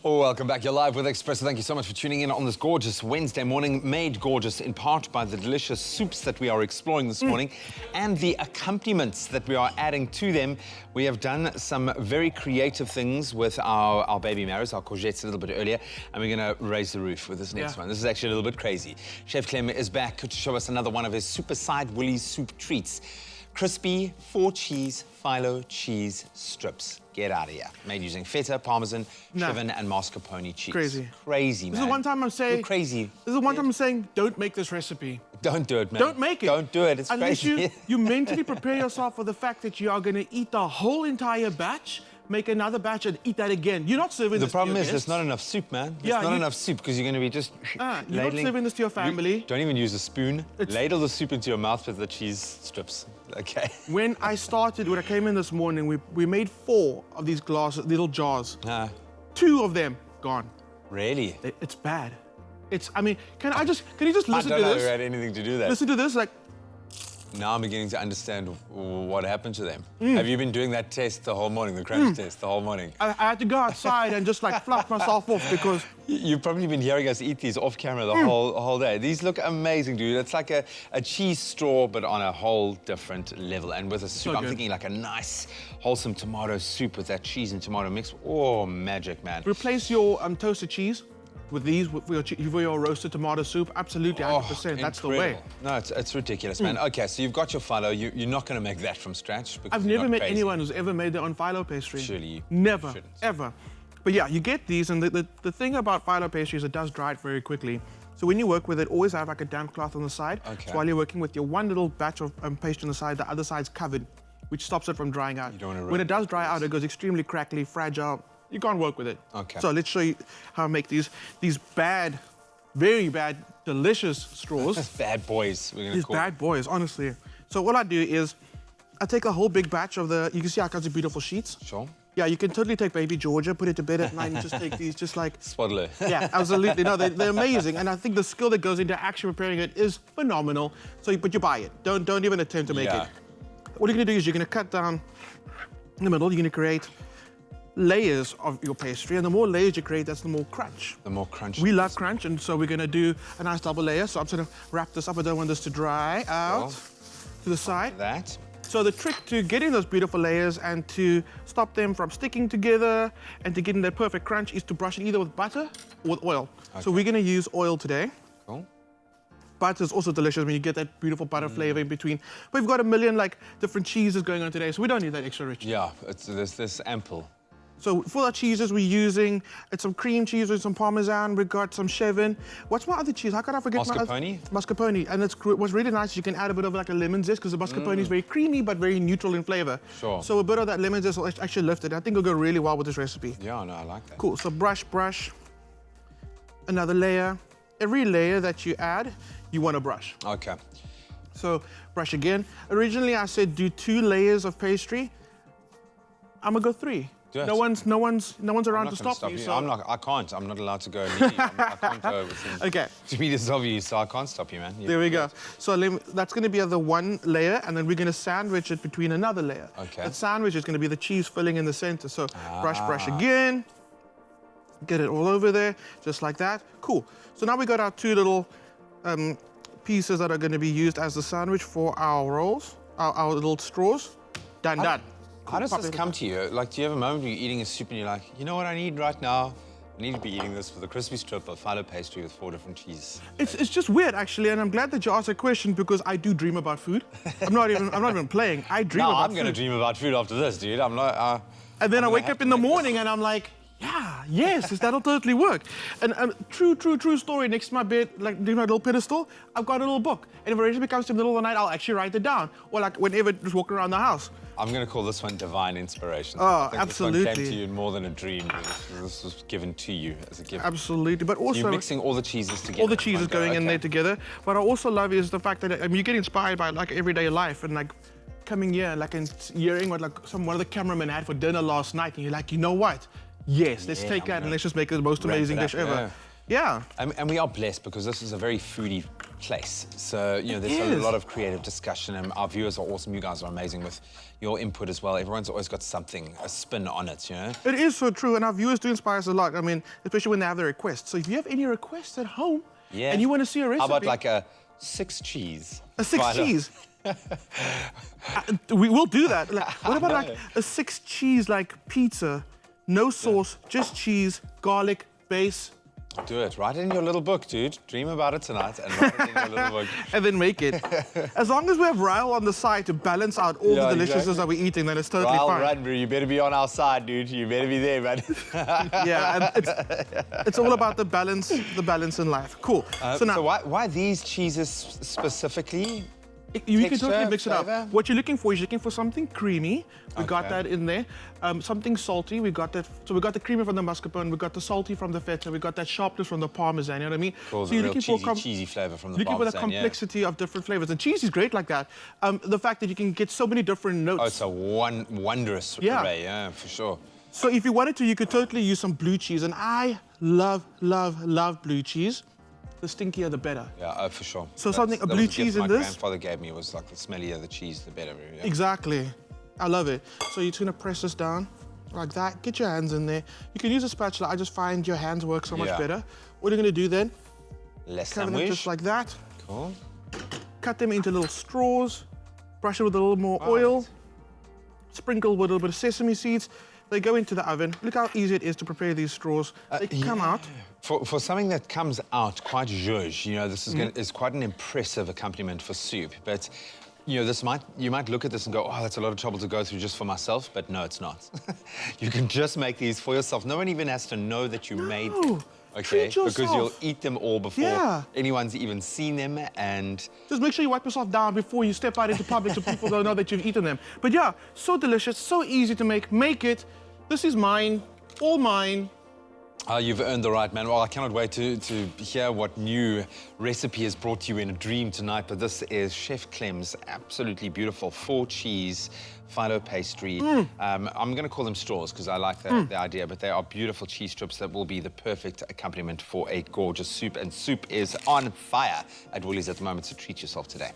Oh, welcome back. You're live with Express. Thank you so much for tuning in on this gorgeous Wednesday morning, made gorgeous in part by the delicious soups that we are exploring this morning and the accompaniments that we are adding to them. We have done some very creative things with our baby marrows, our courgettes a little bit earlier, and we're going to raise the roof with this next one. This is actually a little bit crazy. Chef Clem is back to show us another one of his super side woolly soup treats. Crispy 4-cheese Phyllo cheese strips. Get out of here. Made using feta, parmesan, cheddar, and mascarpone cheese. Crazy. Crazy, man. This is the one time I'm saying... You're crazy. This is the one time I'm saying, don't make this recipe. Don't do it, man. Don't make it. Don't do it. It's Unless crazy. you mentally prepare yourself for the fact that you are going to eat the whole entire batch, make another batch, and eat that again. You're not serving this to your The problem is guests. there's not enough soup, man. There's not enough soup because you're going to be just You're not ladling. serving this to your family. Don't even use a spoon. Ladle the soup into your mouth with the cheese strips. Okay. When I came in this morning, we made 4 of these little jars. 2 of them gone. Really? It's bad. I mean, can you just listen to this? I don't know who had anything to do that. Listen to this, like... Now I'm beginning to understand what happened to them. Have you been doing that test the whole morning, the crunch test the whole morning? I had to go outside and just like fluff myself off because... You've probably been hearing us eat these off camera the whole day. These look amazing, dude. It's like a cheese straw, but on a whole different level. And with a soup, I'm thinking like a nice, wholesome tomato soup with that cheese and tomato mix. Oh, magic, man. Replace your toasted cheese with these, for your roasted tomato soup. Absolutely, 100%. That's the way. No, it's ridiculous, man. Okay, so you've got your Phyllo. You're not going to make that from scratch. I've never met anyone who's ever made their own Phyllo pastry. Surely you never, shouldn't. ever. But yeah, you get these, and the thing about Phyllo pastry is it does dry it very quickly. So when you work with it, always have like a damp cloth on the side. Okay. So while you're working with your one little batch of pastry on the side, the other side's covered, which stops it from drying out. You don't want to when it does dry out, it goes extremely crackly, fragile. You can't work with it. Okay. So let's show you how I make these bad, very bad, delicious straws. Bad boys, we're going to call These bad boys, honestly. So what I do is I take a whole big batch of you can see how it comes in beautiful sheets. Sure. Yeah, you can totally take baby Georgia, put it to bed at night and just take these just like... Swaddler. Yeah, absolutely. No, they're amazing. And I think the skill that goes into actually preparing it is phenomenal. But you buy it. Don't even attempt to make it. What you're going to do is you're going to cut down in the middle. You're going to create layers of your pastry, and the more layers you create, that's the more crunch. The more crunch. We love crunch, and so we're going to do a nice double layer. So I'm going to wrap this up. I don't want this to dry out to the side. That. So the trick to getting those beautiful layers and to stop them from sticking together and to getting that perfect crunch is to brush it either with butter or with oil. So we're going to use oil today. Cool. Butter is also delicious when you get that beautiful butter flavor in between. But we've got a million like different cheeses going on today, so we don't need that extra rich. Yeah, there's ample. So for our cheeses, we're using some cream cheese with some parmesan. We've got some cheddar. What's my other cheese? How could I forget mascarpone? Mascarpone. And what's really nice is you can add a bit of like a lemon zest because the mascarpone is very creamy but very neutral in flavor. Sure. So a bit of that lemon zest will actually lift it. I think it'll go really well with this recipe. Yeah, no, I like that. Cool. So brush. Another layer. Every layer that you add, you want to brush. Okay. So brush again. Originally, I said do 2 layers of pastry. I'm gonna go 3. No one's around to stop me. So I'm not allowed to go immediately. I can't go within 2 meters of you, so I can't stop you, man. There we go. So that's going to be the one layer, and then we're going to sandwich it between another layer. Okay. That sandwich is going to be the cheese filling in the center. So brush again. Get it all over there, just like that. Cool. So now we got our 2 little pieces that are going to be used as the sandwich for our rolls, our little straws. Done. How does this come to you? Like, do you have a moment where you're eating a soup and you're like, you know what I need right now? I need to be eating this with a crispy strip of Phyllo pastry with 4 different cheeses. It's just weird, actually, and I'm glad that you asked that question because I do dream about food. I'm not even playing. I dream about food. I'm going to dream about food after this, dude. I'm not... and then I wake up in the morning and I'm like, yes, that'll totally work. And true story, next to my bed, like my little pedestal, I've got a little book. And if a recipe comes to the middle of the night, I'll actually write it down. Or like whenever, just walking around the house. I'm going to call this one divine inspiration. Oh, I think absolutely. This one came to you in more than a dream. This was given to you as a gift. Absolutely, but also... So you're mixing all the cheeses together. All the cheeses going in there together. What I also love is the fact that you get inspired by like everyday life and like coming here like and hearing what like one of the cameramen had for dinner last night, and you're like, you know what? Yes, let's take that and let's just make it the most amazing dish ever. Yeah. And we are blessed because this is a very foodie place. So, you know, there's a lot of creative discussion, and our viewers are awesome. You guys are amazing with your input as well. Everyone's always got something, a spin on it, you know? It is so true, and our viewers do inspire us a lot. I mean, especially when they have their requests. So if you have any requests at home and you want to see a recipe... How about like a 6 cheese? A 6 cheese? We will do that. Like, what about like a 6 cheese like pizza? No sauce, just cheese, garlic, base. Do it. Write it in your little book, dude. Dream about it tonight and write it in your little book. And then make it. As long as we have Ryle on the side to balance out all the deliciousness that we're eating, then it's totally fine. Ryle, you better be on our side, dude. You better be there, man. Yeah, and it's all about the balance in life. Cool. So now, why these cheeses specifically? You can totally mix it flavor? up. What you're looking for is you're looking for something creamy. We got that in there. Something salty. We got that. So we got the creamy from the mascarpone. We got the salty from the feta. We got that sharpness from the parmesan. You know what I mean? So you're looking for cheesy flavor from the parmesan. Looking for the complexity of different flavors, and cheese is great like that. The fact that you can get so many different notes. Oh, it's a wondrous array. Yeah, for sure. So if you wanted to, you could totally use some blue cheese, and I love blue cheese. The stinkier, the better. Yeah, for sure. So a blue cheese in this. My grandfather gave me was like the smellier the cheese, the better. Yeah. Exactly. I love it. So you're just gonna press this down like that. Get your hands in there. You can use a spatula. I just find your hands work so much better. What you're gonna do then? Cover them just like that. Cool. Cut them into little straws. Brush it with a little more oil. Sprinkle with a little bit of sesame seeds. They go into the oven. Look how easy it is to prepare these straws. They come out. For something that comes out quite zhuzh, you know, this is quite an impressive accompaniment for soup. But, you know, you might look at this and go, oh, that's a lot of trouble to go through just for myself. But no, it's not. You can just make these for yourself. No one even has to know that you made them. Okay, because you'll eat them all before anyone's even seen them, and... Just make sure you wipe yourself down before you step out into public so people don't know that you've eaten them. But yeah, so delicious, so easy to make. Make it. This is mine, all mine. You've earned the right, man. Well, I cannot wait to hear what new recipe has brought you in a dream tonight, but this is Chef Clem's absolutely beautiful 4-cheese Phyllo pastry. I'm going to call them straws because I like the idea, but they are beautiful cheese strips that will be the perfect accompaniment for a gorgeous soup, and soup is on fire at Woolies at the moment, so treat yourself today.